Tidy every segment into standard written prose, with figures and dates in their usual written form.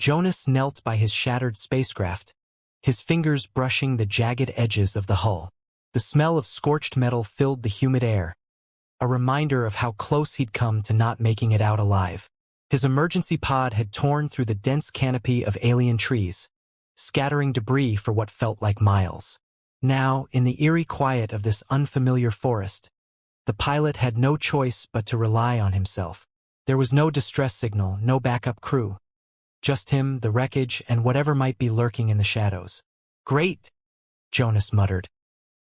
Jonas knelt by his shattered spacecraft, his fingers brushing the jagged edges of the hull. The smell of scorched metal filled the humid air, a reminder of how close he'd come to not making it out alive. His emergency pod had torn through the dense canopy of alien trees, scattering debris for what felt like miles. Now, in the eerie quiet of this unfamiliar forest, the pilot had no choice but to rely on himself. There was no distress signal, no backup crew. Just him, the wreckage, and whatever might be lurking in the shadows. "Great," Jonas muttered,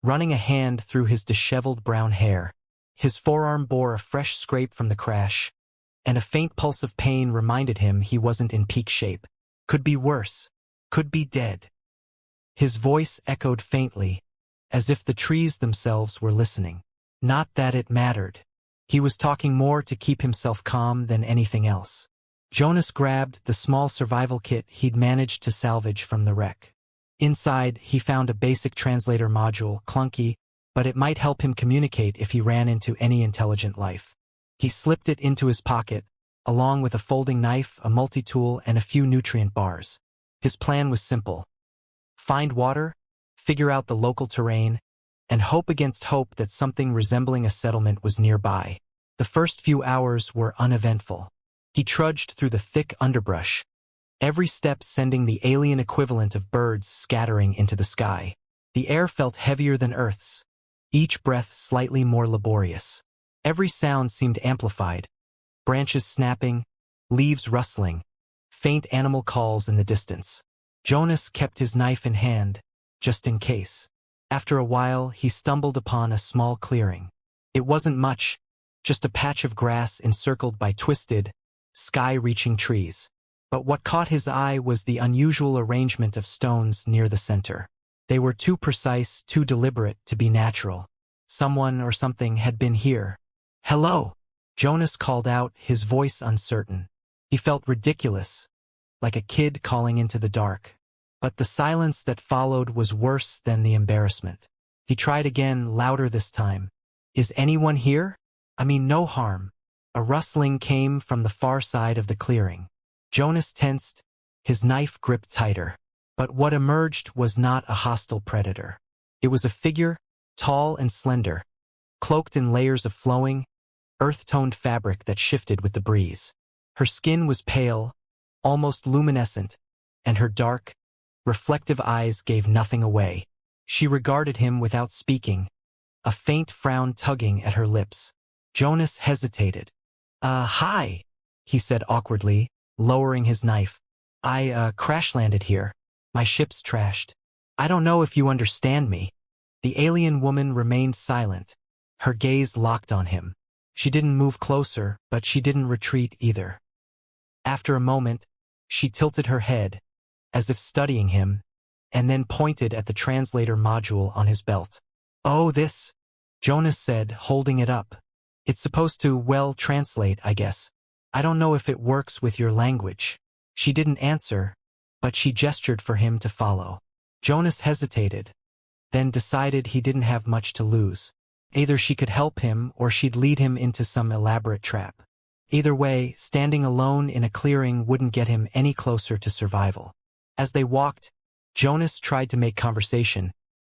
running a hand through his disheveled brown hair. His forearm bore a fresh scrape from the crash, and a faint pulse of pain reminded him he wasn't in peak shape. Could be worse. Could be dead. His voice echoed faintly, as if the trees themselves were listening. Not that it mattered. He was talking more to keep himself calm than anything else. Jonas grabbed the small survival kit he'd managed to salvage from the wreck. Inside, he found a basic translator module, clunky, but it might help him communicate if he ran into any intelligent life. He slipped it into his pocket, along with a folding knife, a multi-tool, and a few nutrient bars. His plan was simple. Find water, figure out the local terrain, and hope against hope that something resembling a settlement was nearby. The first few hours were uneventful. He trudged through the thick underbrush, every step sending the alien equivalent of birds scattering into the sky. The air felt heavier than Earth's, each breath slightly more laborious. Every sound seemed amplified, branches snapping, leaves rustling, faint animal calls in the distance. Jonas kept his knife in hand, just in case. After a while, he stumbled upon a small clearing. It wasn't much, just a patch of grass encircled by twisted, sky-reaching trees. But what caught his eye was the unusual arrangement of stones near the center. They were too precise, too deliberate to be natural. Someone or something had been here. "Hello," Jonas called out, his voice uncertain. He felt ridiculous, like a kid calling into the dark. But the silence that followed was worse than the embarrassment. He tried again, louder this time. "Is anyone here? I mean, no harm." A rustling came from the far side of the clearing. Jonas tensed, his knife gripped tighter. But what emerged was not a hostile predator. It was a figure, tall and slender, cloaked in layers of flowing, earth-toned fabric that shifted with the breeze. Her skin was pale, almost luminescent, and her dark, reflective eyes gave nothing away. She regarded him without speaking, a faint frown tugging at her lips. Jonas hesitated. Hi," he said awkwardly, lowering his knife. I crash-landed here. My ship's trashed. I don't know if you understand me." The alien woman remained silent, her gaze locked on him. She didn't move closer, but she didn't retreat either. After a moment, she tilted her head, as if studying him, and then pointed at the translator module on his belt. "Oh, this," Jonas said, holding it up. "It's supposed to, well, translate, I guess. I don't know if it works with your language." She didn't answer, but she gestured for him to follow. Jonas hesitated, then decided he didn't have much to lose. Either she could help him or she'd lead him into some elaborate trap. Either way, standing alone in a clearing wouldn't get him any closer to survival. As they walked, Jonas tried to make conversation,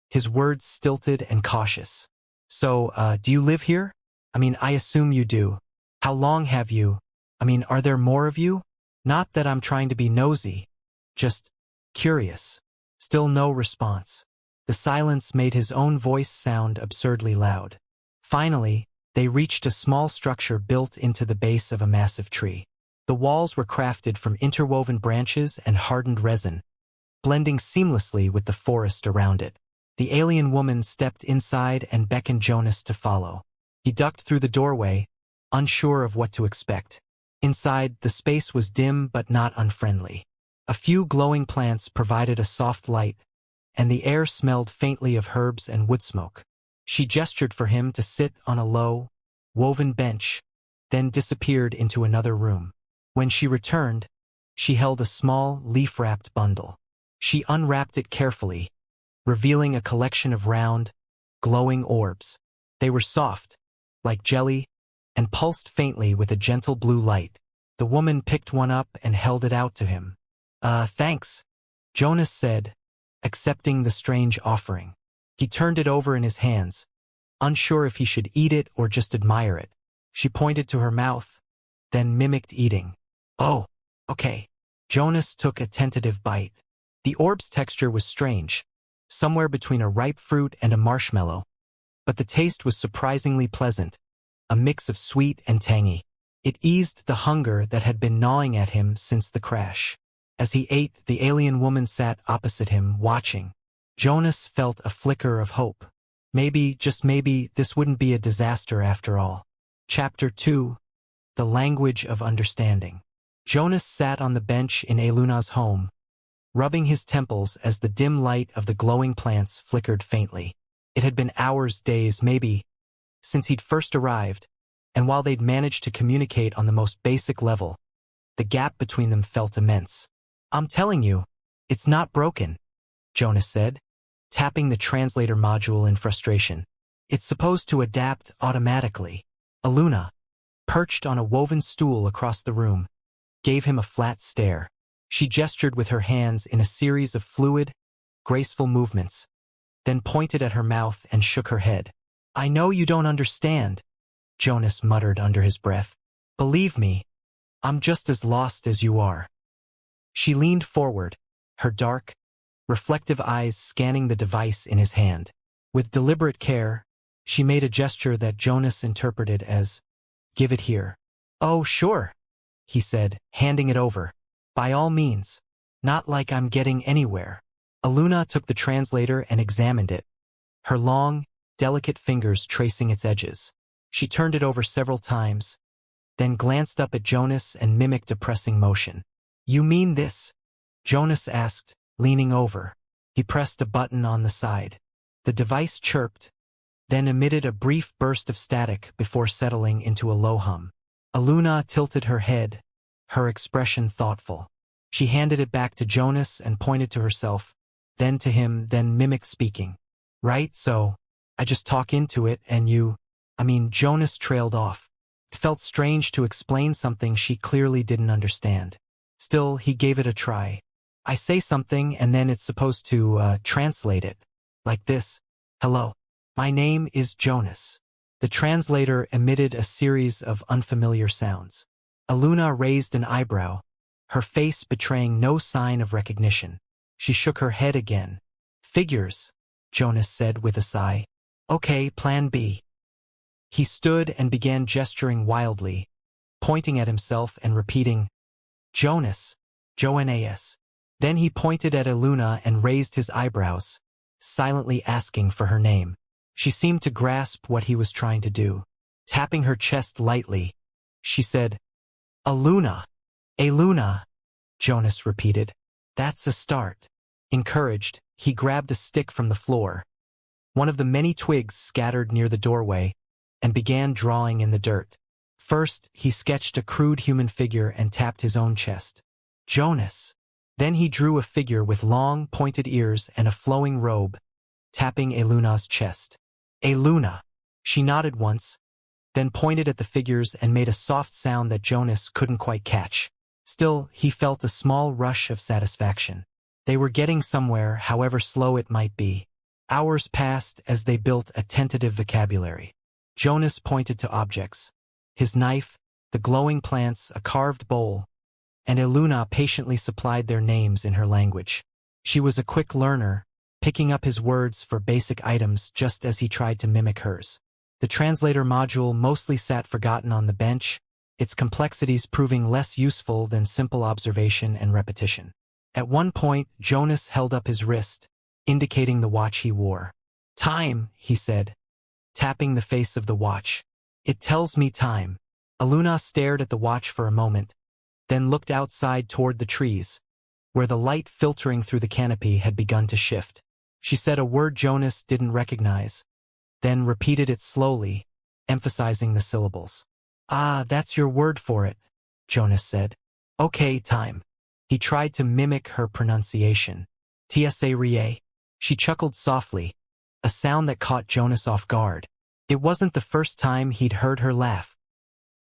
his words stilted and cautious. "So, do you live here? I mean, I assume you do. How long have you? I mean, are there more of you? Not that I'm trying to be nosy. Just curious." Still no response. The silence made his own voice sound absurdly loud. Finally, they reached a small structure built into the base of a massive tree. The walls were crafted from interwoven branches and hardened resin, blending seamlessly with the forest around it. The alien woman stepped inside and beckoned Jonas to follow. He ducked through the doorway, unsure of what to expect. Inside, the space was dim but not unfriendly. A few glowing plants provided a soft light, and the air smelled faintly of herbs and wood smoke. She gestured for him to sit on a low, woven bench, then disappeared into another room. When she returned, she held a small, leaf-wrapped bundle. She unwrapped it carefully, revealing a collection of round, glowing orbs. They were soft, like jelly, and pulsed faintly with a gentle blue light. The woman picked one up and held it out to him. Thanks, Jonas said, accepting the strange offering. He turned it over in his hands, unsure if he should eat it or just admire it. She pointed to her mouth, then mimicked eating. Oh, okay. Jonas took a tentative bite. The orb's texture was strange, somewhere between a ripe fruit and a marshmallow, but the taste was surprisingly pleasant, a mix of sweet and tangy. It eased the hunger that had been gnawing at him since the crash. As he ate, the alien woman sat opposite him, watching. Jonas felt a flicker of hope. Maybe, just maybe, this wouldn't be a disaster after all. Chapter 2. The Language of Understanding. Jonas sat on the bench in Eluna's home, rubbing his temples as the dim light of the glowing plants flickered faintly. It had been hours, days, maybe, since he'd first arrived, and while they'd managed to communicate on the most basic level, the gap between them felt immense. I'm telling you, it's not broken, Jonas said, tapping the translator module in frustration. It's supposed to adapt automatically. Eluna, perched on a woven stool across the room, gave him a flat stare. She gestured with her hands in a series of fluid, graceful movements, then pointed at her mouth and shook her head. I know you don't understand, Jonas muttered under his breath. Believe me, I'm just as lost as you are. She leaned forward, her dark, reflective eyes scanning the device in his hand. With deliberate care, she made a gesture that Jonas interpreted as, "Give it here." "Oh, sure," he said, handing it over. "By all means. Not like I'm getting anywhere." Eluna took the translator and examined it, her long, delicate fingers tracing its edges. She turned it over several times, then glanced up at Jonas and mimicked a pressing motion. "You mean this?" Jonas asked, leaning over. He pressed a button on the side. The device chirped, then emitted a brief burst of static before settling into a low hum. Eluna tilted her head, her expression thoughtful. She handed it back to Jonas and pointed to herself, then to him, then mimicked speaking. "Right, so I just talk into it and Jonas trailed off. It felt strange to explain something she clearly didn't understand. Still, he gave it a try. I say something and then it's supposed to translate it. Like this. Hello. My name is Jonas. The translator emitted a series of unfamiliar sounds. Eluna raised an eyebrow, her face betraying no sign of recognition. She shook her head again. Figures, Jonas said with a sigh. Okay, plan B. He stood and began gesturing wildly, pointing at himself and repeating, Jonas, Jonas. Then he pointed at Eluna and raised his eyebrows, silently asking for her name. She seemed to grasp what he was trying to do. Tapping her chest lightly, she said, Eluna, Eluna, Jonas repeated. That's a start. Encouraged, he grabbed a stick from the floor, one of the many twigs scattered near the doorway, and began drawing in the dirt. First, he sketched a crude human figure and tapped his own chest. Jonas. Then he drew a figure with long, pointed ears and a flowing robe, tapping Eluna's chest. Eluna. She nodded once, then pointed at the figures and made a soft sound that Jonas couldn't quite catch. Still, he felt a small rush of satisfaction. They were getting somewhere, however slow it might be. Hours passed as they built a tentative vocabulary. Jonas pointed to objects. His knife, the glowing plants, a carved bowl, and Eluna patiently supplied their names in her language. She was a quick learner, picking up his words for basic items just as he tried to mimic hers. The translator module mostly sat forgotten on the bench, its complexities proving less useful than simple observation and repetition. At one point, Jonas held up his wrist, indicating the watch he wore. Time, he said, tapping the face of the watch. It tells me time. Eluna stared at the watch for a moment, then looked outside toward the trees, where the light filtering through the canopy had begun to shift. She said a word Jonas didn't recognize, then repeated it slowly, emphasizing the syllables. Ah, that's your word for it, Jonas said. Okay, time. He tried to mimic her pronunciation. Tsa rie. She chuckled softly, a sound that caught Jonas off guard. It wasn't the first time he'd heard her laugh.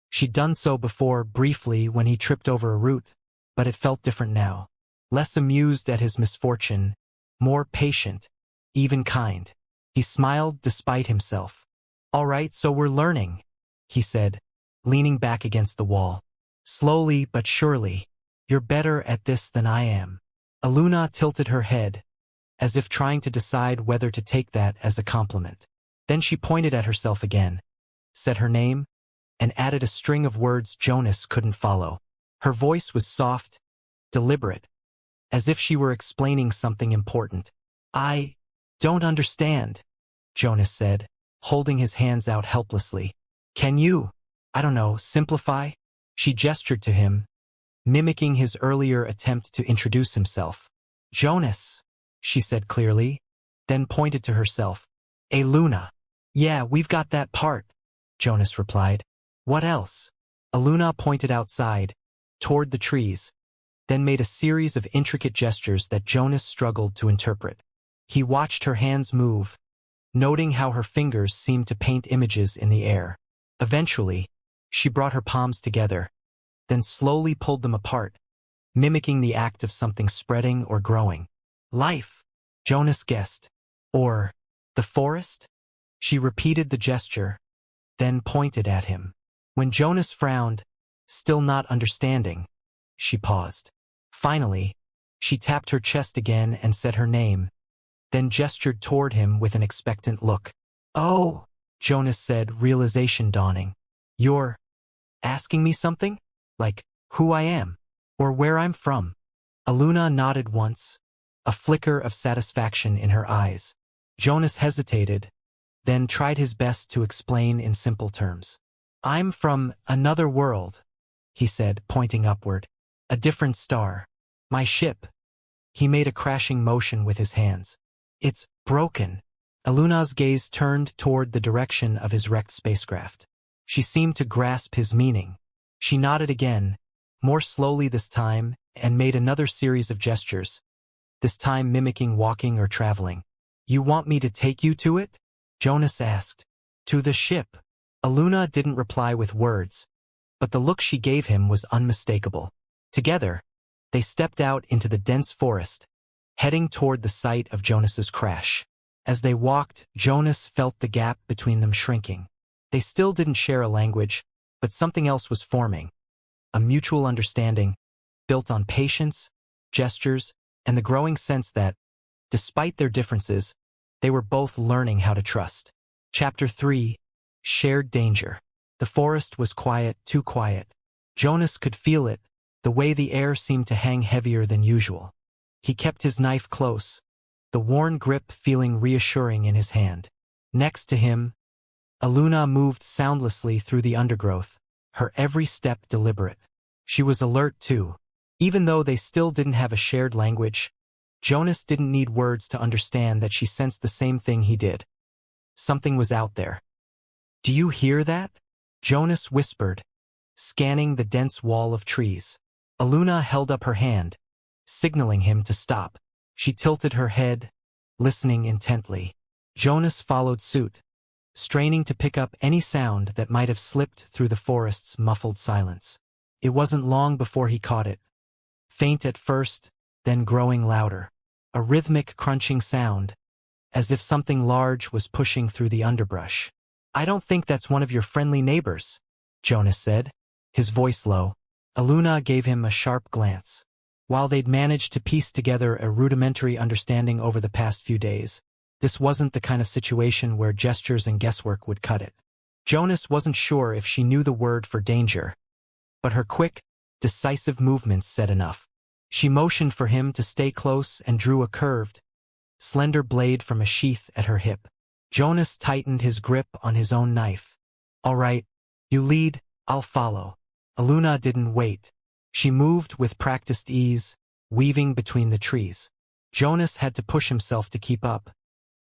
She'd done so before, briefly, when he tripped over a root, but it felt different now. less amused at his misfortune, more patient, even kind. He smiled despite himself. "All right, so we're learning," he said, leaning back against the wall. "Slowly but surely. You're better at this than I am." Aluna tilted her head, as if trying to decide whether to take that as a compliment. Then she pointed at herself again, said her name, and added a string of words Jonas couldn't follow. Her voice was soft, deliberate, as if she were explaining something important. "I don't understand," Jonas said, holding his hands out helplessly. "Can you, I don't know, simplify?" She gestured to him, mimicking his earlier attempt to introduce himself. "Jonas," she said clearly, then pointed to herself. "Aluna." "Yeah, we've got that part," Jonas replied. "What else?" Aluna pointed outside, toward the trees, then made a series of intricate gestures that Jonas struggled to interpret. He watched her hands move, noting how her fingers seemed to paint images in the air. Eventually, she brought her palms together, then slowly pulled them apart, mimicking the act of something spreading or growing. "Life," Jonas guessed. "Or, the forest?" She repeated the gesture, then pointed at him. When Jonas frowned, still not understanding, she paused. Finally, she tapped her chest again and said her name, then gestured toward him with an expectant look. "Oh," Jonas said, realization dawning. "You're asking me something? Like, who I am? Or where I'm from?" Aluna nodded once, a flicker of satisfaction in her eyes. Jonas hesitated, then tried his best to explain in simple terms. "I'm from another world," he said, pointing upward. "A different star. My ship." He made a crashing motion with his hands. "It's broken." Aluna's gaze turned toward the direction of his wrecked spacecraft. She seemed to grasp his meaning. She nodded again, more slowly this time, and made another series of gestures, this time mimicking walking or traveling. "You want me to take you to it?" Jonas asked. "To the ship." Aluna didn't reply with words, but the look she gave him was unmistakable. Together, they stepped out into the dense forest, heading toward the site of Jonas's crash. As they walked, Jonas felt the gap between them shrinking. They still didn't share a language, but something else was forming. A mutual understanding, built on patience, gestures, and the growing sense that, despite their differences, they were both learning how to trust. Chapter 3. Shared Danger. The forest was quiet, too quiet. Jonas could feel it, the way the air seemed to hang heavier than usual. He kept his knife close, the worn grip feeling reassuring in his hand. Next to him, Aluna moved soundlessly through the undergrowth, her every step deliberate. She was alert too. Even though they still didn't have a shared language, Jonas didn't need words to understand that she sensed the same thing he did. Something was out there. "Do you hear that?" Jonas whispered, scanning the dense wall of trees. Aluna held up her hand, signaling him to stop. She tilted her head, listening intently. Jonas followed suit, straining to pick up any sound that might have slipped through the forest's muffled silence. It wasn't long before he caught it. Faint at first, then growing louder. A rhythmic crunching sound, as if something large was pushing through the underbrush. "I don't think that's one of your friendly neighbors," Jonas said, his voice low. Aluna gave him a sharp glance. While they'd managed to piece together a rudimentary understanding over the past few days, this wasn't the kind of situation where gestures and guesswork would cut it. Jonas wasn't sure if she knew the word for danger, but her quick, decisive movements said enough. She motioned for him to stay close and drew a curved, slender blade from a sheath at her hip. Jonas tightened his grip on his own knife. "All right, you lead, I'll follow." Aluna didn't wait. She moved with practiced ease, weaving between the trees. Jonas had to push himself to keep up,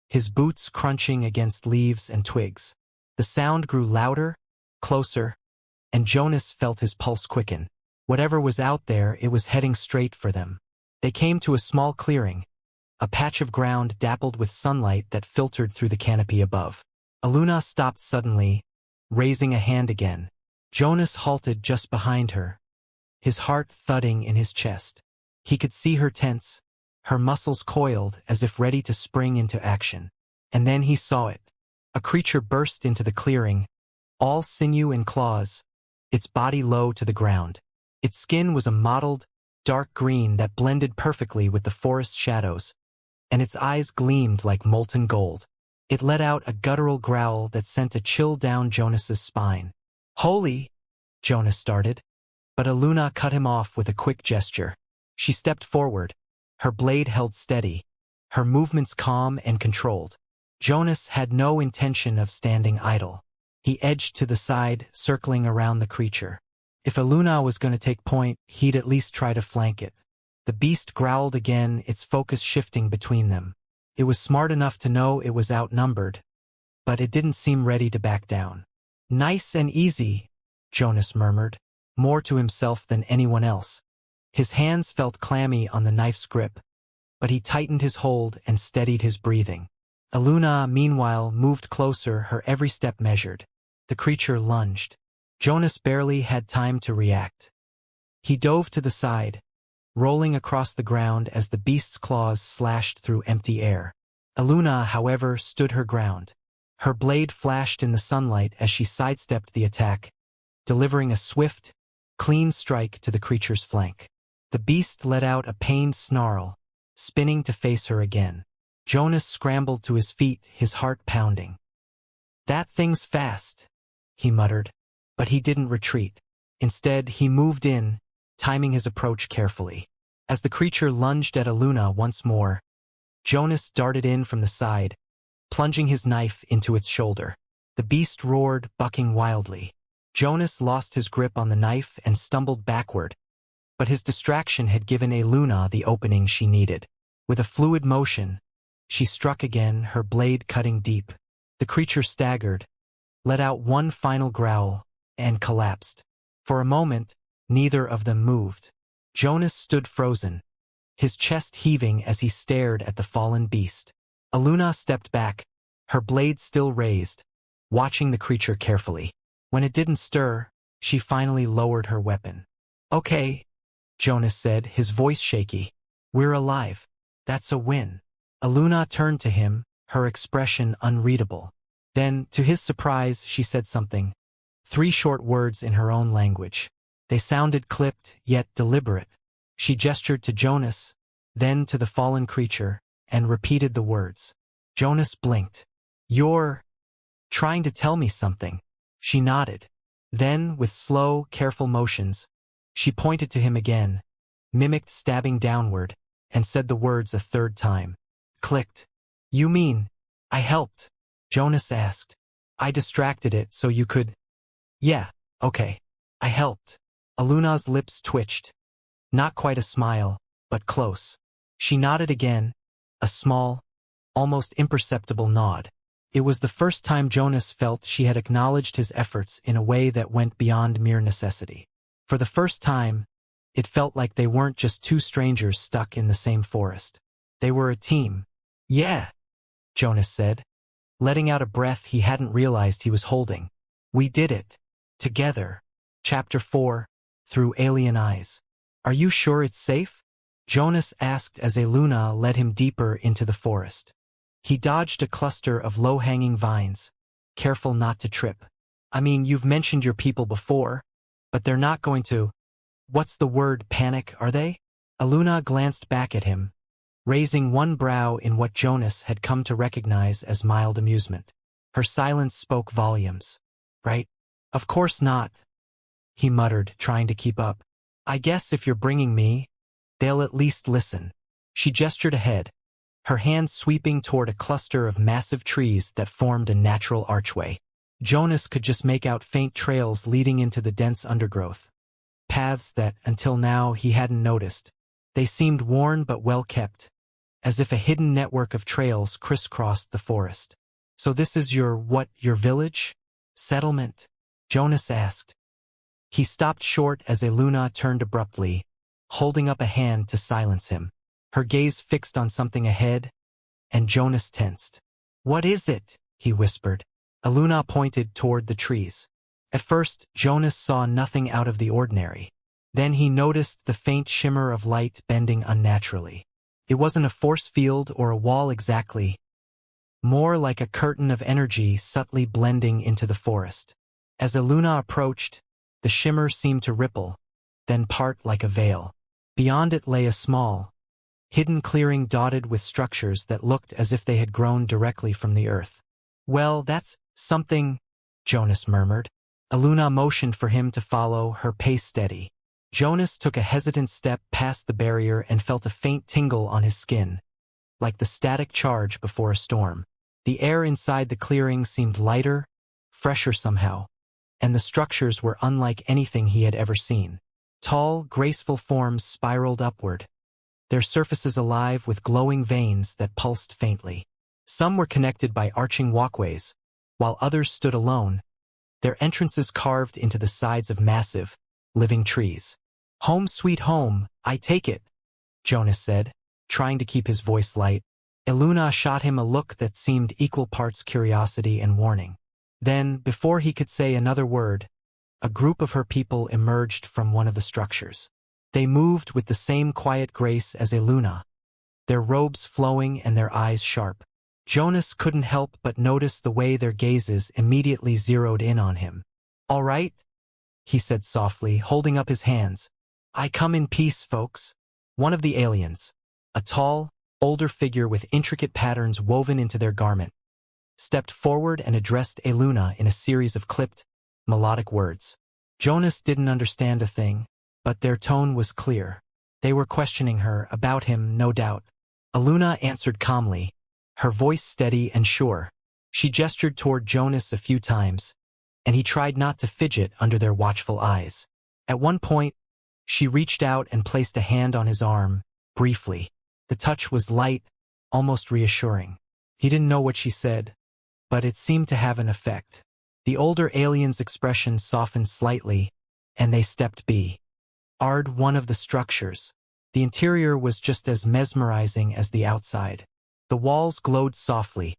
his boots crunching against leaves and twigs. The sound grew louder, closer, and Jonas felt his pulse quicken. Whatever was out there, it was heading straight for them. They came to a small clearing, a patch of ground dappled with sunlight that filtered through the canopy above. Aluna stopped suddenly, raising a hand again. Jonas halted just behind her, his heart thudding in his chest. He could see her tense, her muscles coiled as if ready to spring into action. And then he saw it. A creature burst into the clearing, all sinew and claws, its body low to the ground. Its skin was a mottled, dark green that blended perfectly with the forest shadows, and its eyes gleamed like molten gold. It let out a guttural growl that sent a chill down Jonas's spine. "Holy!" Jonas started, but Aluna cut him off with a quick gesture. She stepped forward, her blade held steady, her movements calm and controlled. Jonas had no intention of standing idle. He edged to the side, circling around the creature. If Aluna was going to take point, he'd at least try to flank it. The beast growled again, its focus shifting between them. It was smart enough to know it was outnumbered, but it didn't seem ready to back down. "Nice and easy," Jonas murmured, more to himself than anyone else. His hands felt clammy on the knife's grip, but he tightened his hold and steadied his breathing. Aluna, meanwhile, moved closer, her every step measured. The creature lunged. Jonas barely had time to react. He dove to the side, rolling across the ground as the beast's claws slashed through empty air. Aluna, however, stood her ground. Her blade flashed in the sunlight as she sidestepped the attack, delivering a swift, clean strike to the creature's flank. The beast let out a pained snarl, spinning to face her again. Jonas scrambled to his feet, his heart pounding. "That thing's fast," he muttered, but he didn't retreat. Instead, he moved in, timing his approach carefully. As the creature lunged at Aluna once more, Jonas darted in from the side, plunging his knife into its shoulder. The beast roared, bucking wildly. Jonas lost his grip on the knife and stumbled backward, but his distraction had given Aluna the opening she needed. With a fluid motion, she struck again, her blade cutting deep. The creature staggered, let out one final growl, and collapsed. For a moment, neither of them moved. Jonas stood frozen, his chest heaving as he stared at the fallen beast. Aluna stepped back, her blade still raised, watching the creature carefully. When it didn't stir, she finally lowered her weapon. "Okay," Jonas said, his voice shaky. "We're alive. That's a win." Aluna turned to him, her expression unreadable. Then, to his surprise, she said something. 3 short words in her own language. They sounded clipped, yet deliberate. She gestured to Jonas, then to the fallen creature, and repeated the words. Jonas blinked. "You're trying to tell me something." She nodded. Then, with slow, careful motions, she pointed to him again, mimicked stabbing downward, and said the words a third time. Clicked. "You mean, I helped?" Jonas asked. "I distracted it so you could—" "Yeah, okay. I helped." Aluna's lips twitched. Not quite a smile, but close. She nodded again, a small, almost imperceptible nod. It was the first time Jonas felt she had acknowledged his efforts in a way that went beyond mere necessity. For the first time, it felt like they weren't just 2 strangers stuck in the same forest. They were a team. "Yeah," Jonas said, letting out a breath he hadn't realized he was holding. "We did it. Together." Chapter 4, Through Alien Eyes. "Are you sure it's safe?" Jonas asked as Aluna led him deeper into the forest. He dodged a cluster of low-hanging vines, careful not to trip. "I mean, you've mentioned your people before, but they're not going to— what's the word, panic, are they?" Aluna glanced back at him, raising one brow in what Jonas had come to recognize as mild amusement. Her silence spoke volumes. "Right? Of course not," he muttered, trying to keep up. "I guess if you're bringing me, they'll at least listen." She gestured ahead, her hand sweeping toward a cluster of massive trees that formed a natural archway. Jonas could just make out faint trails leading into the dense undergrowth. Paths that, until now, he hadn't noticed. They seemed worn but well kept, as if a hidden network of trails crisscrossed the forest. "So this is your village? Settlement?" Jonas asked. He stopped short as Aluna turned abruptly, holding up a hand to silence him. Her gaze fixed on something ahead, and Jonas tensed. "What is it?" he whispered. Aluna pointed toward the trees. At first, Jonas saw nothing out of the ordinary. Then he noticed the faint shimmer of light bending unnaturally. It wasn't a force field or a wall exactly, more like a curtain of energy subtly blending into the forest. As Eluna approached, the shimmer seemed to ripple, then part like a veil. Beyond it lay a small, hidden clearing dotted with structures that looked as if they had grown directly from the earth. "Well, that's something," Jonas murmured. Eluna motioned for him to follow, her pace steady. Jonas took a hesitant step past the barrier and felt a faint tingle on his skin, like the static charge before a storm. The air inside the clearing seemed lighter, fresher somehow, and the structures were unlike anything he had ever seen. Tall, graceful forms spiraled upward, their surfaces alive with glowing veins that pulsed faintly. Some were connected by arching walkways, while others stood alone, their entrances carved into the sides of massive, living trees. "Home sweet home, I take it," Jonas said, trying to keep his voice light. Eluna shot him a look that seemed equal parts curiosity and warning. Then, before he could say another word, a group of her people emerged from one of the structures. They moved with the same quiet grace as Eluna, their robes flowing and their eyes sharp. Jonas couldn't help but notice the way their gazes immediately zeroed in on him. "All right," he said softly, holding up his hands. "I come in peace, folks." One of the aliens, a tall, older figure with intricate patterns woven into their garment, stepped forward and addressed Eluna in a series of clipped, melodic words. Jonas didn't understand a thing, but their tone was clear. They were questioning her, about him, no doubt. Eluna answered calmly, her voice steady and sure. She gestured toward Jonas a few times, and he tried not to fidget under their watchful eyes. At one point, she reached out and placed a hand on his arm, briefly. The touch was light, almost reassuring. He didn't know what she said, but it seemed to have an effect. The older alien's expression softened slightly, and they stepped toward one of the structures. The interior was just as mesmerizing as the outside. The walls glowed softly,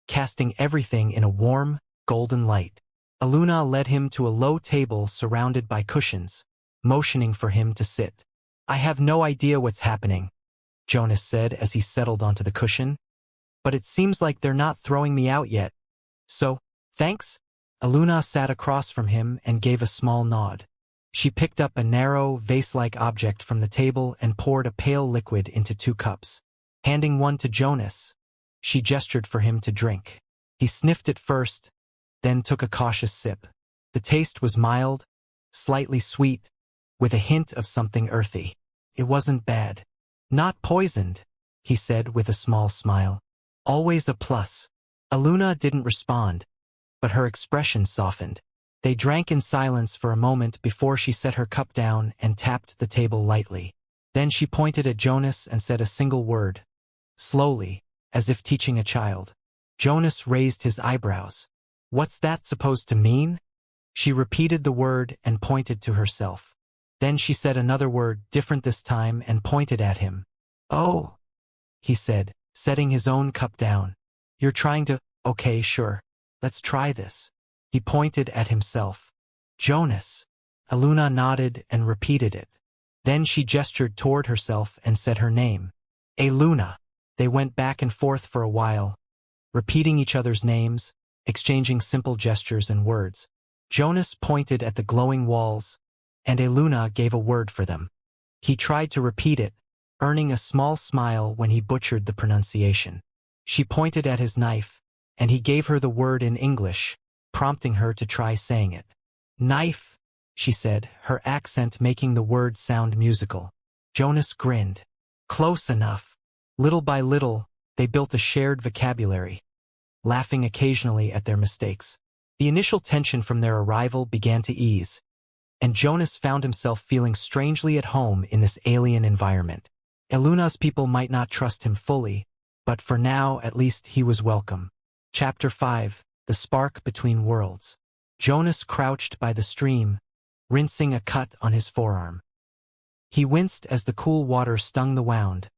casting everything in a warm, golden light. Eluna led him to a low table surrounded by cushions, motioning for him to sit. "I have no idea what's happening," Jonas said as he settled onto the cushion. "But it seems like they're not throwing me out yet. So, thanks." Eluna sat across from him and gave a small nod. She picked up a narrow, vase-like object from the table and poured a pale liquid into 2 cups. Handing one to Jonas, she gestured for him to drink. He sniffed it first, then took a cautious sip. The taste was mild, slightly sweet, with a hint of something earthy. It wasn't bad. "Not poisoned," he said with a small smile. "Always a plus." Eluna didn't respond, but her expression softened. They drank in silence for a moment before she set her cup down and tapped the table lightly. Then she pointed at Jonas and said a single word, slowly, as if teaching a child. Jonas raised his eyebrows. "What's that supposed to mean?" She repeated the word and pointed to herself. Then she said another word, different this time, and pointed at him. "Oh," he said, setting his own cup down. "You're trying to, okay, sure. Let's try this." He pointed at himself. "Jonas." Eluna nodded and repeated it. Then she gestured toward herself and said her name. "Eluna." They went back and forth for a while, repeating each other's names, exchanging simple gestures and words. Jonas pointed at the glowing walls, and Eluna gave a word for them. He tried to repeat it, earning a small smile when he butchered the pronunciation. She pointed at his knife, and he gave her the word in English, prompting her to try saying it. "Knife," she said, her accent making the word sound musical. Jonas grinned. Close enough. Little by little, they built a shared vocabulary, laughing occasionally at their mistakes. The initial tension from their arrival began to ease, and Jonas found himself feeling strangely at home in this alien environment. Eluna's people might not trust him fully, but for now, at least, he was welcome. Chapter 5: The Spark Between Worlds. Jonas crouched by the stream, rinsing a cut on his forearm. He winced as the cool water stung the wound,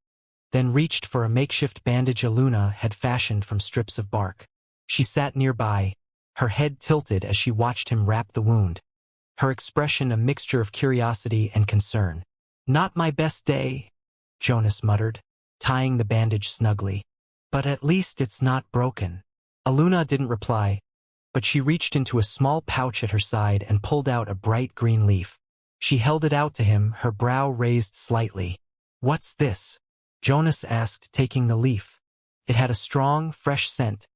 then reached for a makeshift bandage Eluna had fashioned from strips of bark. She sat nearby, her head tilted as she watched him wrap the wound. her expression a mixture of curiosity and concern. "Not my best day," Jonas muttered, tying the bandage snugly. "But at least it's not broken." Aluna didn't reply, but she reached into a small pouch at her side and pulled out a bright green leaf. She held it out to him, her brow raised slightly. "What's this?" Jonas asked, taking the leaf. It had a strong, fresh scent,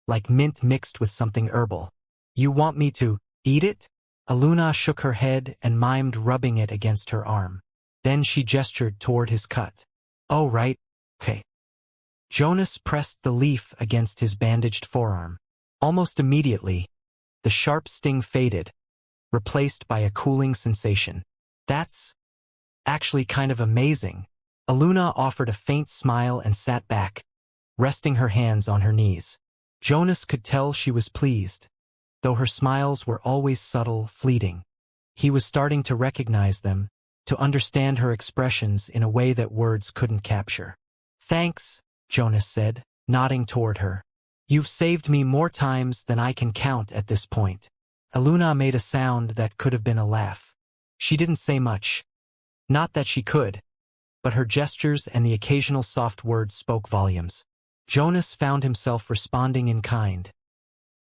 like mint mixed with something herbal. "You want me to eat it?" Aluna shook her head and mimed rubbing it against her arm. Then she gestured toward his cut. "Oh, right. Okay." Jonas pressed the leaf against his bandaged forearm. Almost immediately, the sharp sting faded, replaced by a cooling sensation. "That's actually kind of amazing." Aluna offered a faint smile and sat back, resting her hands on her knees. Jonas could tell she was pleased, though her smiles were always subtle, fleeting. He was starting to recognize them, to understand her expressions in a way that words couldn't capture. "Thanks," Jonas said, nodding toward her. "You've saved me more times than I can count at this point." Aluna made a sound that could have been a laugh. She didn't say much. Not that she could, but her gestures and the occasional soft words spoke volumes. Jonas found himself responding in kind,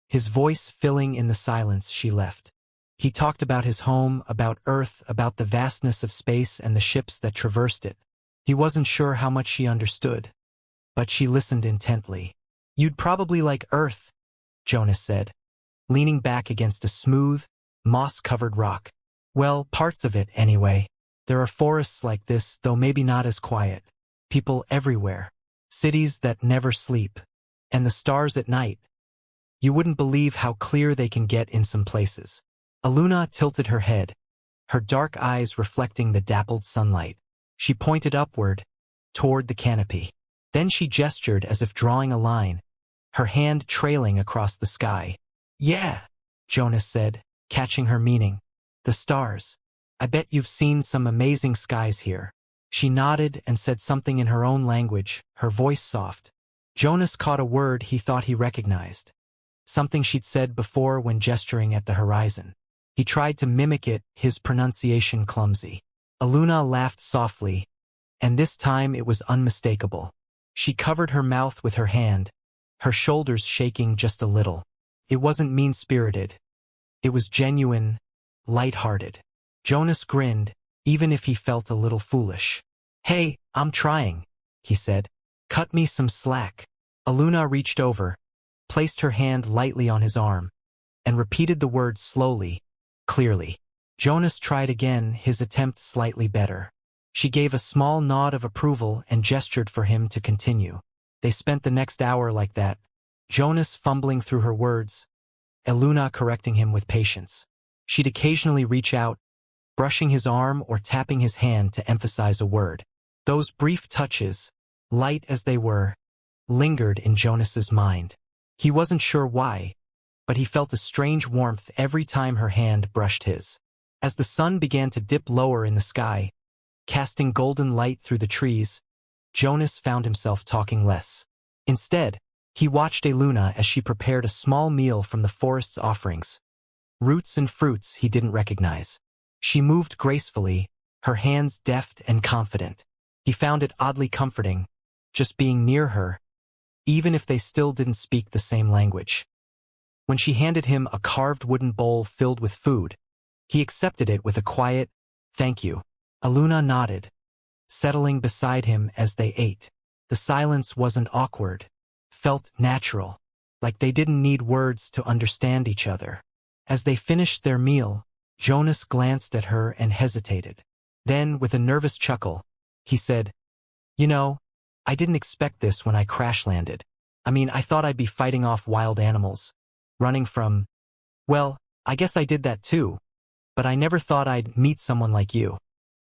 his voice filling in the silence she left. He talked about his home, about Earth, about the vastness of space and the ships that traversed it. He wasn't sure how much she understood, but she listened intently. "You'd probably like Earth," Jonas said, leaning back against a smooth, moss-covered rock. "Well, parts of it, anyway. There are forests like this, though maybe not as quiet. People everywhere. Cities that never sleep. And the stars at night. You wouldn't believe how clear they can get in some places." Aluna tilted her head, her dark eyes reflecting the dappled sunlight. She pointed upward, toward the canopy. Then she gestured as if drawing a line, her hand trailing across the sky. "Yeah," Jonas said, catching her meaning. "The stars. I bet you've seen some amazing skies here." She nodded and said something in her own language, her voice soft. Jonas caught a word he thought he recognized, something she'd said before when gesturing at the horizon. He tried to mimic it, his pronunciation clumsy. Aluna laughed softly, and this time it was unmistakable. She covered her mouth with her hand, her shoulders shaking just a little. It wasn't mean-spirited. It was genuine, light-hearted. Jonas grinned, even if he felt a little foolish. "Hey, I'm trying," he said. "Cut me some slack." Aluna reached over, placed her hand lightly on his arm, and repeated the words slowly, clearly. Jonas tried again, his attempt slightly better. She gave a small nod of approval and gestured for him to continue. They spent the next hour like that, Jonas fumbling through her words, Aluna correcting him with patience. She'd occasionally reach out, brushing his arm or tapping his hand to emphasize a word. Those brief touches, light as they were, lingered in Jonas's mind. He wasn't sure why, but he felt a strange warmth every time her hand brushed his. As the sun began to dip lower in the sky, casting golden light through the trees, Jonas found himself talking less. Instead, he watched Aluna as she prepared a small meal from the forest's offerings, roots and fruits he didn't recognize. She moved gracefully, her hands deft and confident. He found it oddly comforting, just being near her, even if they still didn't speak the same language. When she handed him a carved wooden bowl filled with food, he accepted it with a quiet, "Thank you." Aluna nodded, settling beside him as they ate. The silence wasn't awkward, felt natural, like they didn't need words to understand each other. As they finished their meal, Jonas glanced at her and hesitated. Then, with a nervous chuckle, he said, "You know, I didn't expect this when I crash-landed. I mean, I thought I'd be fighting off wild animals, running from... Well, I guess I did that too, but I never thought I'd meet someone like you."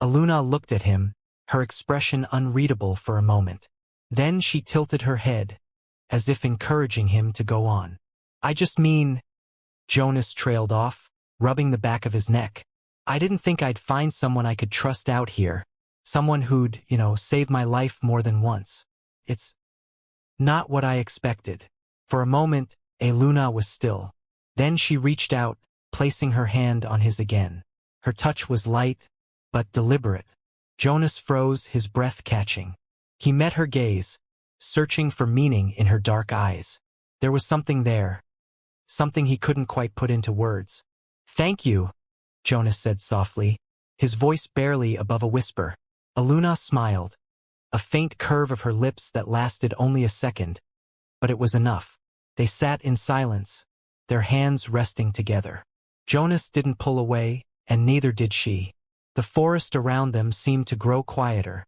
Aluna looked at him, her expression unreadable for a moment. Then she tilted her head, as if encouraging him to go on. "I just mean..." Jonas trailed off, rubbing the back of his neck. "I didn't think I'd find someone I could trust out here. Someone who'd, save my life more than once. It's not what I expected." For a moment, Aluna was still. Then she reached out, placing her hand on his again. Her touch was light, but deliberate. Jonas froze, his breath catching. He met her gaze, searching for meaning in her dark eyes. There was something there, something he couldn't quite put into words. "Thank you," Jonas said softly, his voice barely above a whisper. Aluna smiled, a faint curve of her lips that lasted only a second, but it was enough. They sat in silence, their hands resting together. Jonas didn't pull away, and neither did she. The forest around them seemed to grow quieter,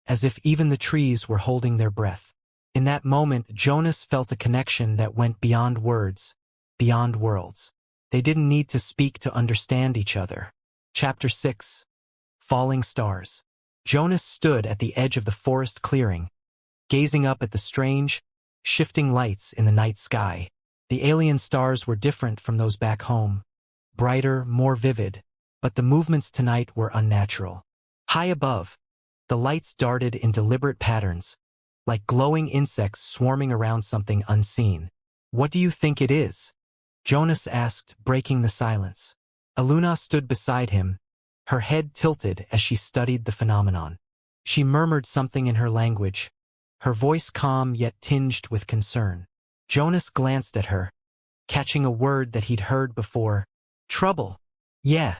as if even the trees were holding their breath. In that moment, Jonas felt a connection that went beyond words, beyond worlds. They didn't need to speak to understand each other. Chapter 6. Falling Stars. Jonas stood at the edge of the forest clearing, gazing up at the strange, shifting lights in the night sky. The alien stars were different from those back home, brighter, more vivid, but the movements tonight were unnatural. High above, the lights darted in deliberate patterns, like glowing insects swarming around something unseen. "What do you think it is?" Jonas asked, breaking the silence. Aluna stood beside him, her head tilted as she studied the phenomenon. She murmured something in her language, her voice calm yet tinged with concern. Jonas glanced at her, catching a word that he'd heard before. "Trouble." "Yeah,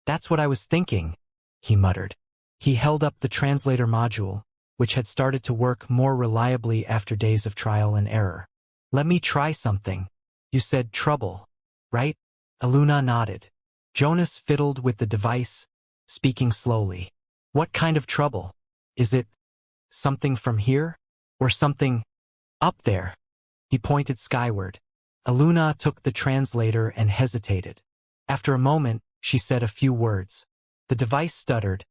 that's what I was thinking," he muttered. He held up the translator module, which had started to work more reliably after days of trial and error. "Let me try something. You said trouble, right?" Aluna nodded. Jonas fiddled with the device, speaking slowly. "What kind of trouble? Is it something from here? Or something up there?" He pointed skyward. Aluna took the translator and hesitated. After a moment, she said a few words. The device stuttered,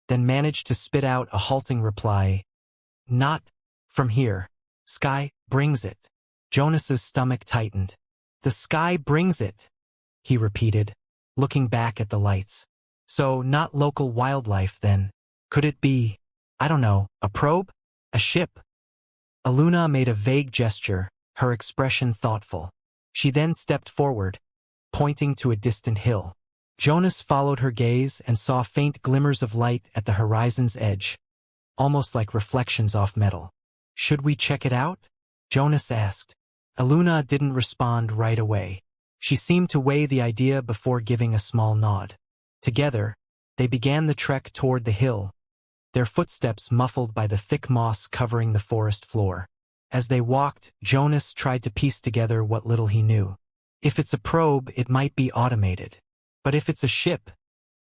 then managed to spit out a halting reply. "Not from here. Sky brings it." Jonas's stomach tightened. "The sky brings it," he repeated, looking back at the lights. "So not local wildlife then. Could it be, I don't know, a probe? A ship?" Aluna made a vague gesture, her expression thoughtful. She then stepped forward, pointing to a distant hill. Jonas followed her gaze and saw faint glimmers of light at the horizon's edge, almost like reflections off metal. "Should we check it out?" Jonas asked. Aluna didn't respond right away. She seemed to weigh the idea before giving a small nod. Together, they began the trek toward the hill, their footsteps muffled by the thick moss covering the forest floor. As they walked, Jonas tried to piece together what little he knew. If it's a probe, it might be automated. But if it's a ship,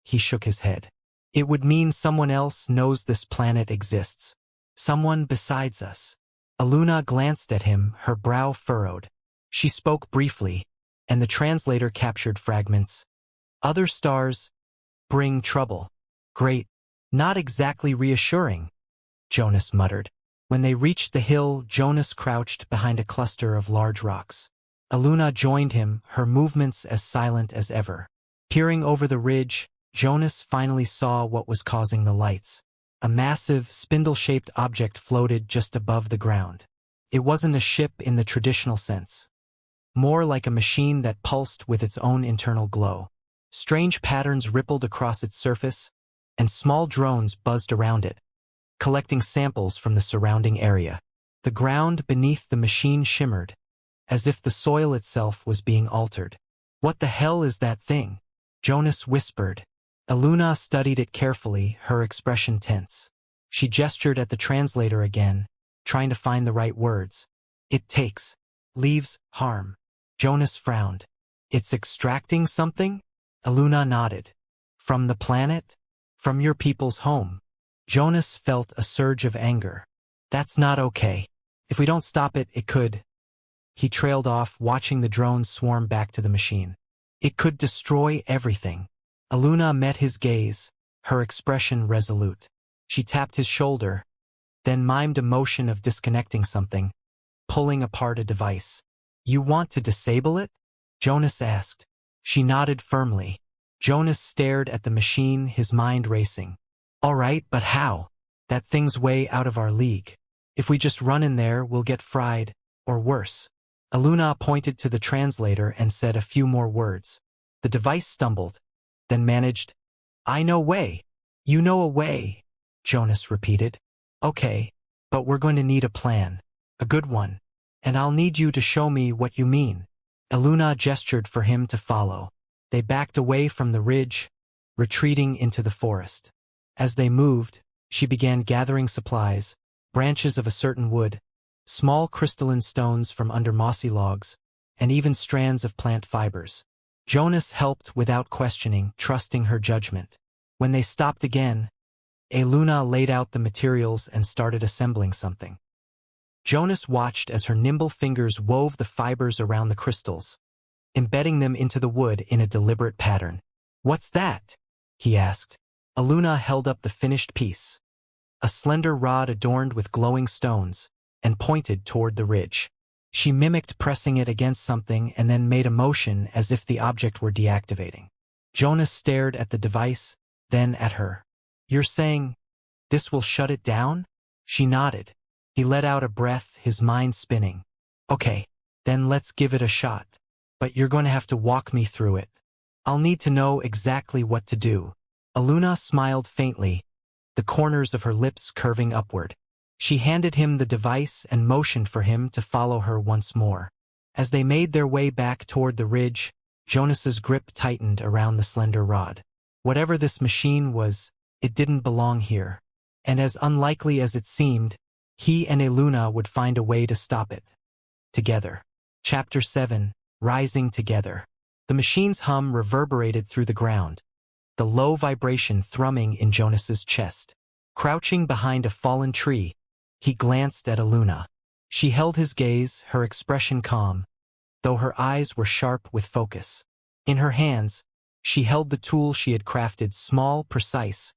he shook his head. It would mean someone else knows this planet exists. Someone besides us. Aluna glanced at him, her brow furrowed. She spoke briefly, and the translator captured fragments. "Other stars bring trouble." "Great. Not exactly reassuring," Jonas muttered. When they reached the hill, Jonas crouched behind a cluster of large rocks. Aluna joined him, her movements as silent as ever. Peering over the ridge, Jonas finally saw what was causing the lights. A massive, spindle-shaped object floated just above the ground. It wasn't a ship in the traditional sense. More like a machine that pulsed with its own internal glow. Strange patterns rippled across its surface, and small drones buzzed around it, collecting samples from the surrounding area. The ground beneath the machine shimmered, as if the soil itself was being altered. "What the hell is that thing?" Jonas whispered. Aluna studied it carefully, her expression tense. She gestured at the translator again, trying to find the right words. "It takes leaves harm." Jonas frowned. "It's extracting something?" Aluna nodded. "From the planet? From your people's home?" Jonas felt a surge of anger. "That's not okay. If we don't stop it, it could..." He trailed off, watching the drones swarm back to the machine. "It could destroy everything." Aluna met his gaze, her expression resolute. She tapped his shoulder, then mimed a motion of disconnecting something, pulling apart a device. "You want to disable it?" Jonas asked. She nodded firmly. Jonas stared at the machine, his mind racing. "All right, but how? That thing's way out of our league. If we just run in there, we'll get fried, or worse." Aluna pointed to the translator and said a few more words. The device stumbled, then managed, "I know way. You know a way," Jonas repeated. "Okay, but we're going to need a plan. A good one. And I'll need you to show me what you mean." Eluna gestured for him to follow. They backed away from the ridge, retreating into the forest. As they moved, she began gathering supplies, branches of a certain wood, small crystalline stones from under mossy logs, and even strands of plant fibers. Jonas helped without questioning, trusting her judgment. When they stopped again, Eluna laid out the materials and started assembling something. Jonas watched as her nimble fingers wove the fibers around the crystals, embedding them into the wood in a deliberate pattern. "What's that?" he asked. Eluna held up the finished piece, a slender rod adorned with glowing stones, and pointed toward the ridge. She mimicked pressing it against something and then made a motion as if the object were deactivating. Jonas stared at the device, then at her. "You're saying this will shut it down?" She nodded. He let out a breath, his mind spinning. "Okay, then let's give it a shot. But you're going to have to walk me through it. I'll need to know exactly what to do." Eluna smiled faintly, the corners of her lips curving upward. She handed him the device and motioned for him to follow her once more. As they made their way back toward the ridge, Jonas's grip tightened around the slender rod. Whatever this machine was, it didn't belong here. And as unlikely as it seemed, he and Eluna would find a way to stop it. Together. Chapter 7, Rising Together. The machine's hum reverberated through the ground, the low vibration thrumming in Jonas's chest. Crouching behind a fallen tree, he glanced at Eluna. She held his gaze, her expression calm, though her eyes were sharp with focus. In her hands, she held the tool she had crafted, small, precise,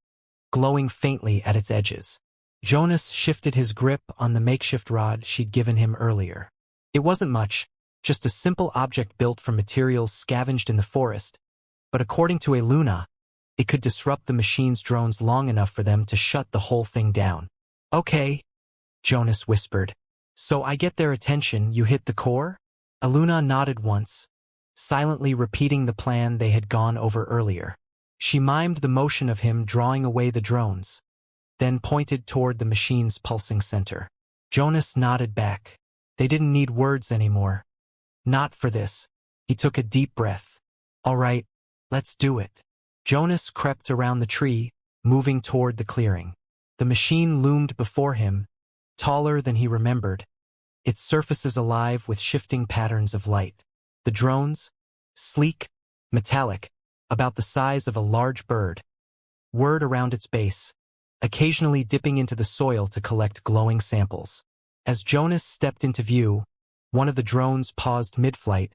glowing faintly at its edges. Jonas shifted his grip on the makeshift rod she'd given him earlier. It wasn't much, just a simple object built from materials scavenged in the forest, but according to Eluna, it could disrupt the machine's drones long enough for them to shut the whole thing down. "Okay," Jonas whispered. "So I get their attention, you hit the core?" Eluna nodded once, silently repeating the plan they had gone over earlier. She mimed the motion of him drawing away the drones, then pointed toward the machine's pulsing center. Jonas nodded back. They didn't need words anymore. Not for this. He took a deep breath. "All right, let's do it." Jonas crept around the tree, moving toward the clearing. The machine loomed before him, taller than he remembered, its surfaces alive with shifting patterns of light. The drones, sleek, metallic, about the size of a large bird, whirred around its base, occasionally dipping into the soil to collect glowing samples. As Jonas stepped into view, one of the drones paused mid-flight,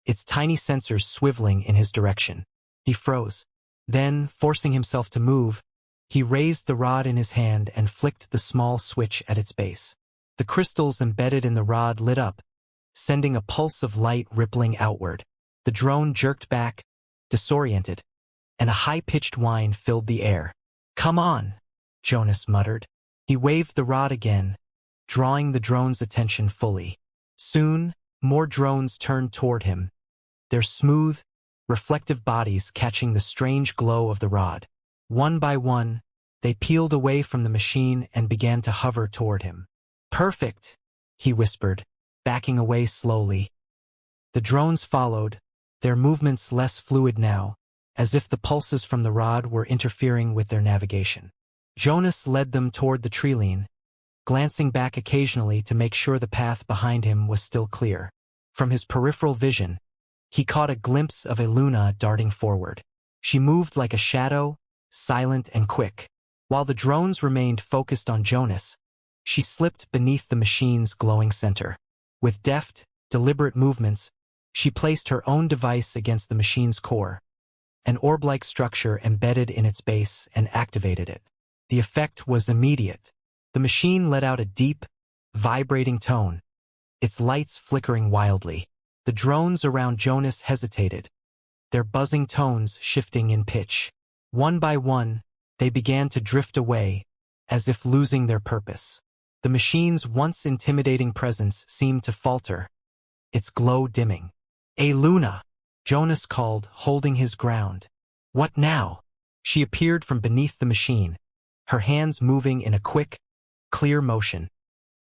its tiny sensors swiveling in his direction. He froze. Then, forcing himself to move, he raised the rod in his hand and flicked the small switch at its base. The crystals embedded in the rod lit up, sending a pulse of light rippling outward. The drone jerked back, disoriented, and a high-pitched whine filled the air. "Come on," Jonas muttered. He waved the rod again, drawing the drone's attention fully. Soon, more drones turned toward him, their smooth, reflective bodies catching the strange glow of the rod. One by one, they peeled away from the machine and began to hover toward him. "Perfect," he whispered, backing away slowly. The drones followed, their movements less fluid now, as if the pulses from the rod were interfering with their navigation. Jonas led them toward the treeline, glancing back occasionally to make sure the path behind him was still clear. From his peripheral vision, he caught a glimpse of Eluna darting forward. She moved like a shadow, silent and quick. While the drones remained focused on Jonas, she slipped beneath the machine's glowing center. With deft, deliberate movements, she placed her own device against the machine's core, an orb-like structure embedded in its base, and activated it. The effect was immediate. The machine let out a deep, vibrating tone, its lights flickering wildly. The drones around Jonas hesitated, their buzzing tones shifting in pitch. One by one, they began to drift away, as if losing their purpose. The machine's once intimidating presence seemed to falter, its glow dimming. "Eluna!" Jonas called, holding his ground. What now? She appeared from beneath the machine, her hands moving in a quick, clear motion.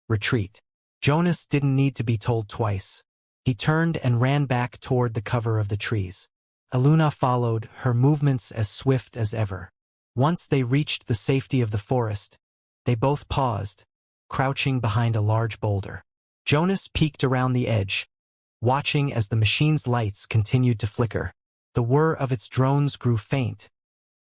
Retreat. Jonas didn't need to be told twice. He turned and ran back toward the cover of the trees. Aluna followed, her movements as swift as ever. Once they reached the safety of the forest, they both paused, crouching behind a large boulder. Jonas peeked around the edge, watching as the machine's lights continued to flicker. The whir of its drones grew faint,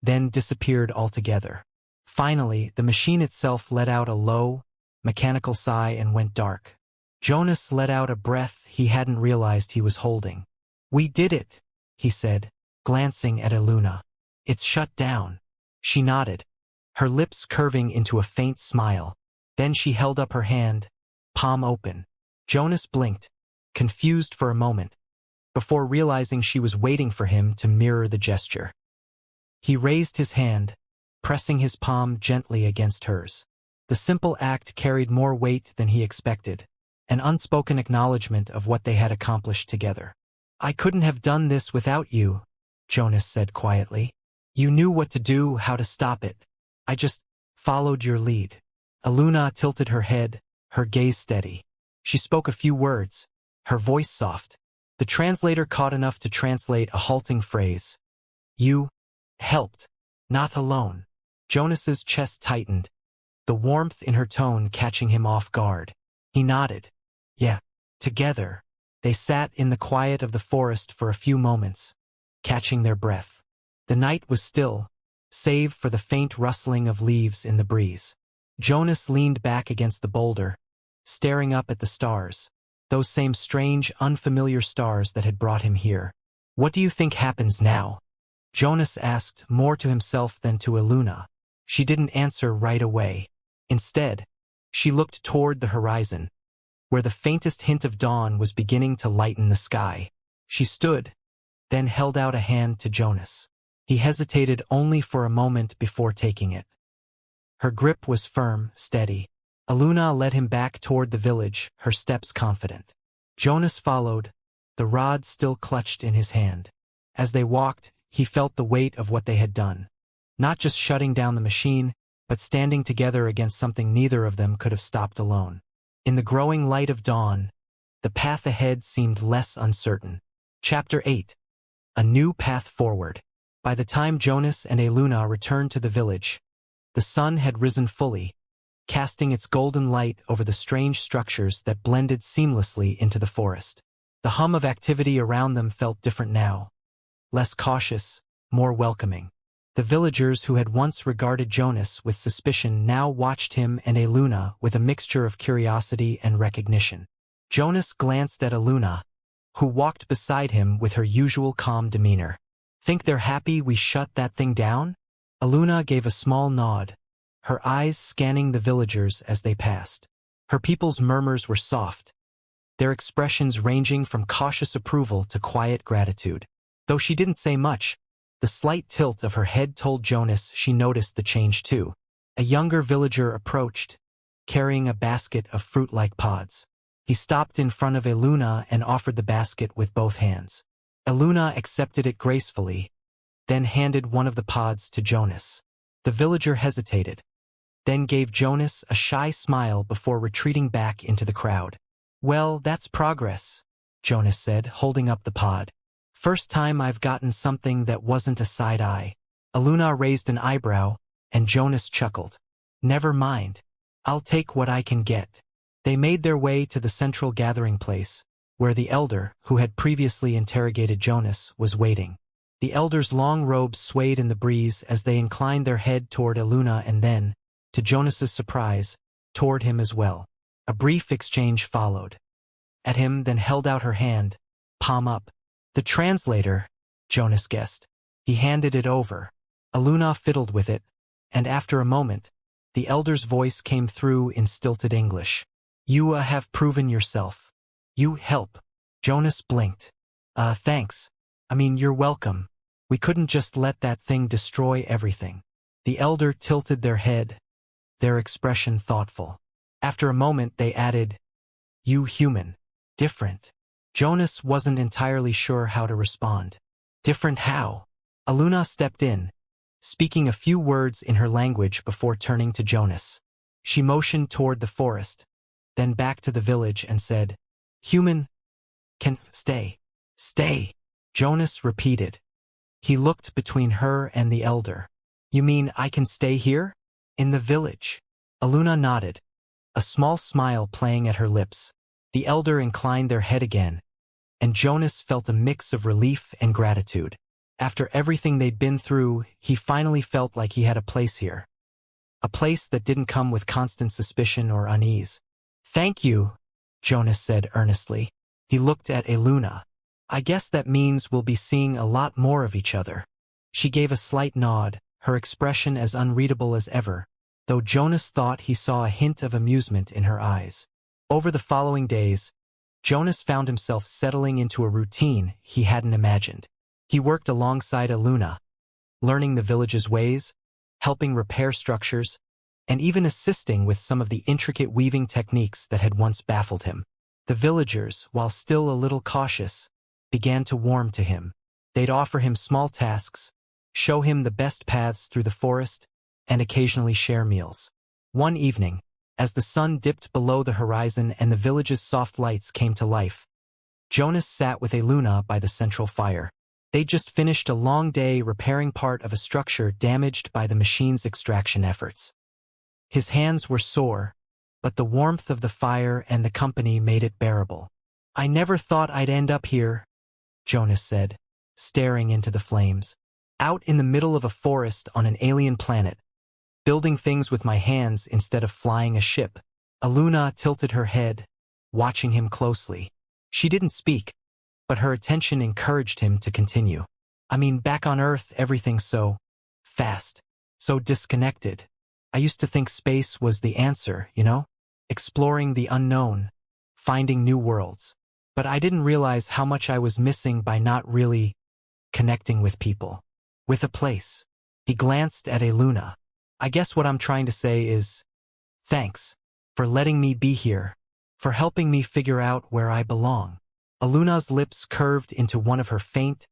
then disappeared altogether. Finally, the machine itself let out a low, mechanical sigh and went dark. Jonas let out a breath he hadn't realized he was holding. "We did it," he said, glancing at Aluna. "It's shut down." She nodded, her lips curving into a faint smile. Then she held up her hand, palm open. Jonas blinked, confused for a moment, before realizing she was waiting for him to mirror the gesture. He raised his hand, pressing his palm gently against hers. The simple act carried more weight than he expected, an unspoken acknowledgement of what they had accomplished together. "I couldn't have done this without you," Jonas said quietly. "You knew what to do, how to stop it. I just followed your lead." Aluna tilted her head, her gaze steady. She spoke a few words, her voice soft. The translator caught enough to translate a halting phrase. "You helped, not alone." Jonas's chest tightened, the warmth in her tone catching him off guard. He nodded. "Yeah, together." They sat in the quiet of the forest for a few moments, catching their breath. The night was still, save for the faint rustling of leaves in the breeze. Jonas leaned back against the boulder, staring up at the stars, those same strange, unfamiliar stars that had brought him here. "What do you think happens now?" Jonas asked, more to himself than to Aluna. She didn't answer right away. Instead, she looked toward the horizon, where the faintest hint of dawn was beginning to lighten the sky. She stood, then held out a hand to Jonas. He hesitated only for a moment before taking it. Her grip was firm, steady. Aluna led him back toward the village, her steps confident. Jonas followed, the rod still clutched in his hand. As they walked, he felt the weight of what they had done. Not just shutting down the machine, but standing together against something neither of them could have stopped alone. In the growing light of dawn, the path ahead seemed less uncertain. Chapter 8. A New Path Forward. By the time Jonas and Aluna returned to the village, the sun had risen fully, casting its golden light over the strange structures that blended seamlessly into the forest. The hum of activity around them felt different now, less cautious, more welcoming. The villagers who had once regarded Jonas with suspicion now watched him and Aluna with a mixture of curiosity and recognition. Jonas glanced at Aluna, who walked beside him with her usual calm demeanor. "Think they're happy we shut that thing down?" Aluna gave a small nod, her eyes scanning the villagers as they passed. Her people's murmurs were soft, their expressions ranging from cautious approval to quiet gratitude. Though she didn't say much, the slight tilt of her head told Jonas she noticed the change too. A younger villager approached, carrying a basket of fruit-like pods. He stopped in front of Aluna and offered the basket with both hands. Aluna accepted it gracefully, then handed one of the pods to Jonas. The villager hesitated, then gave Jonas a shy smile before retreating back into the crowd. "Well, that's progress," Jonas said, holding up the pod. "First time I've gotten something that wasn't a side eye." Aluna raised an eyebrow, and Jonas chuckled. "Never mind. I'll take what I can get." They made their way to the central gathering place, where the elder, who had previously interrogated Jonas, was waiting. The elder's long robes swayed in the breeze as they inclined their head toward Aluna and then, to Jonas's surprise, toward him as well. A brief exchange followed. At him, then held out her hand, palm up. "The translator," Jonas guessed. He handed it over. Aluna fiddled with it, and after a moment, the elder's voice came through in stilted English. "You have proven yourself. You help." Jonas blinked. Thanks. I mean, you're welcome. We couldn't just let that thing destroy everything." The elder tilted their head, their expression thoughtful. After a moment they added, "You human. Different." Jonas wasn't entirely sure how to respond. Different how? Aluna stepped in, speaking a few words in her language before turning to Jonas. She motioned toward the forest, then back to the village and said, "Human can stay." "Stay," Jonas repeated. He looked between her and the elder. "You mean I can stay here? In the village?" Aluna nodded, a small smile playing at her lips. The elder inclined their head again, and Jonas felt a mix of relief and gratitude. After everything they'd been through, he finally felt like he had a place here. A place that didn't come with constant suspicion or unease. "Thank you," Jonas said earnestly. He looked at Aluna. "I guess that means we'll be seeing a lot more of each other." She gave a slight nod, her expression as unreadable as ever, though Jonas thought he saw a hint of amusement in her eyes. Over the following days, Jonas found himself settling into a routine he hadn't imagined. He worked alongside Aluna, learning the village's ways, helping repair structures, and even assisting with some of the intricate weaving techniques that had once baffled him. The villagers, while still a little cautious, began to warm to him. They'd offer him small tasks, show him the best paths through the forest, and occasionally share meals. One evening, as the sun dipped below the horizon and the village's soft lights came to life, Jonas sat with Aluna by the central fire. They'd just finished a long day repairing part of a structure damaged by the machine's extraction efforts. His hands were sore, but the warmth of the fire and the company made it bearable. "I never thought I'd end up here," Jonas said, staring into the flames. "Out in the middle of a forest on an alien planet, building things with my hands instead of flying a ship." Aluna tilted her head, watching him closely. She didn't speak, but her attention encouraged him to continue. "I mean, back on Earth, everything's so fast, so disconnected. I used to think space was the answer, exploring the unknown, finding new worlds. But I didn't realize how much I was missing by not really connecting with people, with a place." He glanced at Aluna. "I guess what I'm trying to say is, thanks for letting me be here, for helping me figure out where I belong." Aluna's lips curved into one of her faint,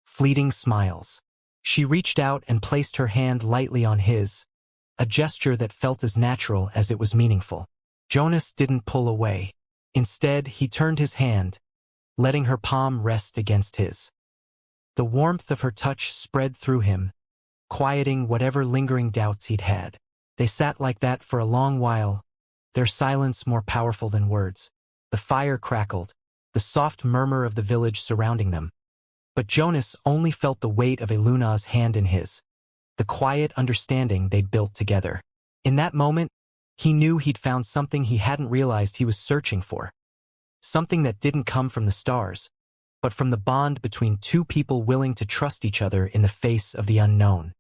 fleeting smiles. She reached out and placed her hand lightly on his, a gesture that felt as natural as it was meaningful. Jonas didn't pull away. Instead, he turned his hand, letting her palm rest against his. The warmth of her touch spread through him, quieting whatever lingering doubts he'd had. They sat like that for a long while, their silence more powerful than words. The fire crackled, the soft murmur of the village surrounding them. But Jonas only felt the weight of Aluna's hand in his, the quiet understanding they'd built together. In that moment, he knew he'd found something he hadn't realized he was searching for. Something that didn't come from the stars, but from the bond between two people willing to trust each other in the face of the unknown.